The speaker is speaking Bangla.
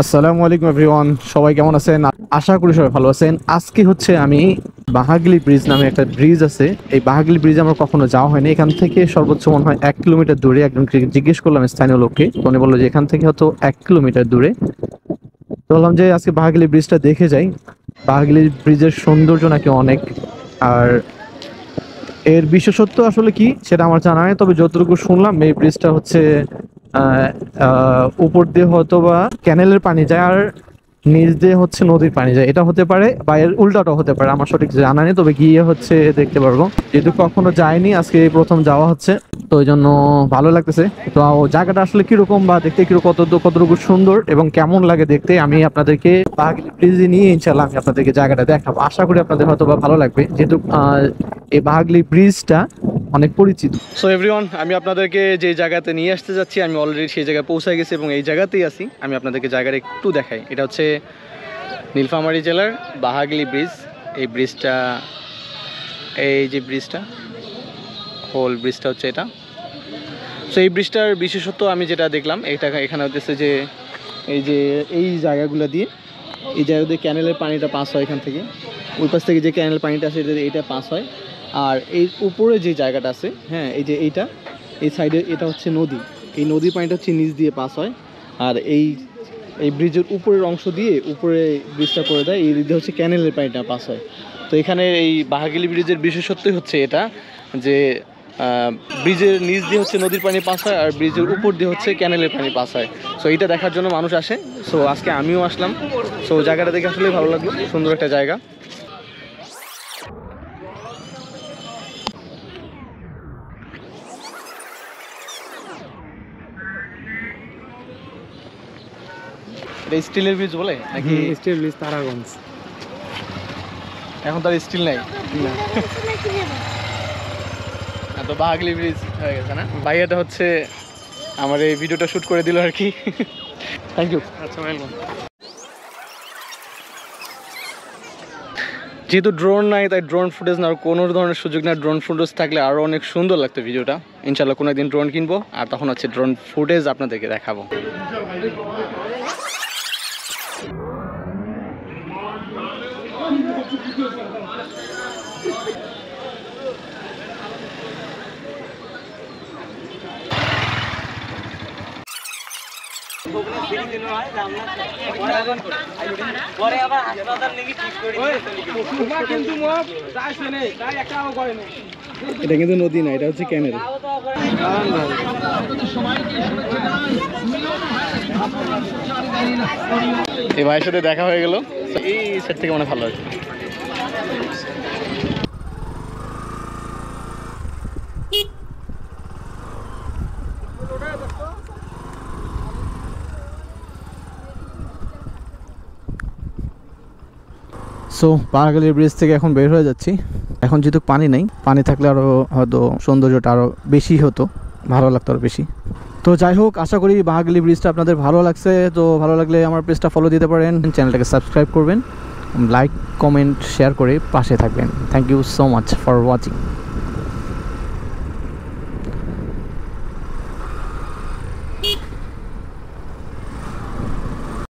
আসসালামু আলাইকুম এভরিওয়ান, সবাই কেমন আছেন? আশা করি সবাই ভালো আছেন। আজকে হচ্ছে আমি বাহাগলি ব্রিজ নামে একটা ব্রিজ আছে, এই বাহাগলি ব্রিজ আমার কখনো যাওয়া হয়নি। এখান থেকে সর্বোচ্চ মনে হয় 1 কিলোমিটার দূরে। একজনকে জিজ্ঞেস করলাম স্থানীয় লোককে, উনি বললো যে এখান থেকে হয়তো 1 কিলোমিটার দূরে। তো বললাম যে আজকে বাহাগলি ব্রিজটা দেখে যাই। বাহাগলি ব্রিজের সৌন্দর্য নাকি অনেক, আর এর বিশেষত্ব আসলে কি সেটা আমার জানা নেই, তবে যতটুকু শুনলাম এই ব্রিজটা হচ্ছে উপর দিয়ে হয়তো বা ক্যানেলের পানি যায় আর নিচ দিয়ে হচ্ছে নদীর পানি যায়। এটা হতে পারে বা এর উল্টাটাও হতে পারে, আমার সঠিক জানা নেই, তবে গিয়ে হচ্ছে দেখতে পারবো। যেহেতু কখনো যাইনি, আজকে এই প্রথম যাওয়া হচ্ছে, তো ওই জন্য ভালো লাগতেছে। তো জায়গাটা আসলে কিরকম বা দেখতে কিরকম, কতটুকু সুন্দর এবং কেমন লাগে দেখতে, আমি আপনাদেরকে বাহাগলি ব্রিজে নিয়ে ইনশাল্লাহ আমি আপনাদেরকে জায়গাটা দেখাবো। আশা করি আপনাদের হয়তো বা ভালো লাগবে, যেহেতু এই বাহাগলি ব্রিজটা অনেক পরিচিত। সো এভরিওয়ান, আমি আপনাদেরকে যে জায়গাতে নিয়ে আসতে যাচ্ছি, আমি অলরেডি সেই জায়গায় পৌঁছে গেছি এবং এই জায়গাতেই আছি। আমি আপনাদেরকে জায়গাটা একটু দেখাই। এটা হচ্ছে নীলফামারী জেলার বাহাগলি ব্রিজ। এই ব্রিজটা, এই যে ব্রিজটা, হোল ব্রিজটা হচ্ছে এটা। সো এই ব্রিজটার বিশেষত্ব আমি যেটা দেখলাম, এখানে হচ্ছে যে এই জায়গাগুলো দিয়ে, এই জায়গা দিয়ে ক্যানেলের পানিটা পাস হয় এখান থেকে। ওই পাশ থেকে যে ক্যানেল পানিটা আসে এটা পাস হয়। আর এই উপরে যে জায়গাটা আছে, হ্যাঁ, এই যে এই সাইডে এটা হচ্ছে নদী। এই নদীর পানিটা হচ্ছে নিচ দিয়ে পাস হয়। আর এই ব্রিজের উপরের অংশ দিয়ে উপরে ব্রিজটা করে দেয়, এই দিকে হচ্ছে ক্যানেলের পানিটা পাস হয়। তো এখানে এই বাহাগলি ব্রিজের বিশেষত্বই হচ্ছে এটা, যে ব্রিজের নিচ দিয়ে হচ্ছে নদীর পানি পাস হয় আর ব্রিজের উপর দিয়ে হচ্ছে ক্যানেলের পানি পাস হয়। সো এইটা দেখার জন্য মানুষ আসে। সো আজকে আমিও আসলাম। সো জায়গাটা দেখে আসলেই ভালো লাগলো, সুন্দর একটা জায়গা। স্টিলের ব্রিজ বলে নাকি? Still bridge Taraganj. এখন তার স্টিল নাই না, তো বাহাগলি ব্রিজ হয়ে গেছে না? ভাইয়াটা হচ্ছে আমার এই ভিডিওটা শুট করে দিল আর কি। Thank you. আচ্ছা, ওয়েলকাম। যেহেতু ড্রোন নাই, তাই ড্রোন ফুটেজ নেওয়ার কোনো ধরনের সুযোগ না। ড্রোন ফুটেজ থাকলে আরও অনেক সুন্দর লাগতো ভিডিওটা। ইনশাল্লাহ কোনো একদিন ড্রোন কিনবো, আর তখন হচ্ছে ড্রোন ফুটেজ আপনাদেরকে দেখাবো। এটা কিন্তু নদী না, এটা হচ্ছে ক্যানেল। এই ভাইয়ের সাথে দেখা হয়ে গেল, এই সাইড থেকে মনে ভালো লাগছে। সো বাহাগলি ব্রিজ থেকে এখন বের হয়ে যাচ্ছি। এখন যেহেতু পানি নেই, পানি থাকলে আরও হয়তো সৌন্দর্যটা আরও বেশি হতো, ভালো লাগতো আরও বেশি। তো যাই হোক, আশা করি বাহাগলি ব্রিজটা আপনাদের ভালো লাগছে। তো ভালো লাগলে আমার পেজটা ফলো দিতে পারেন, চ্যানেলটাকে সাবস্ক্রাইব করবেন, লাইক কমেন্ট শেয়ার করে পাশে থাকবেন। Thank you so much for watching.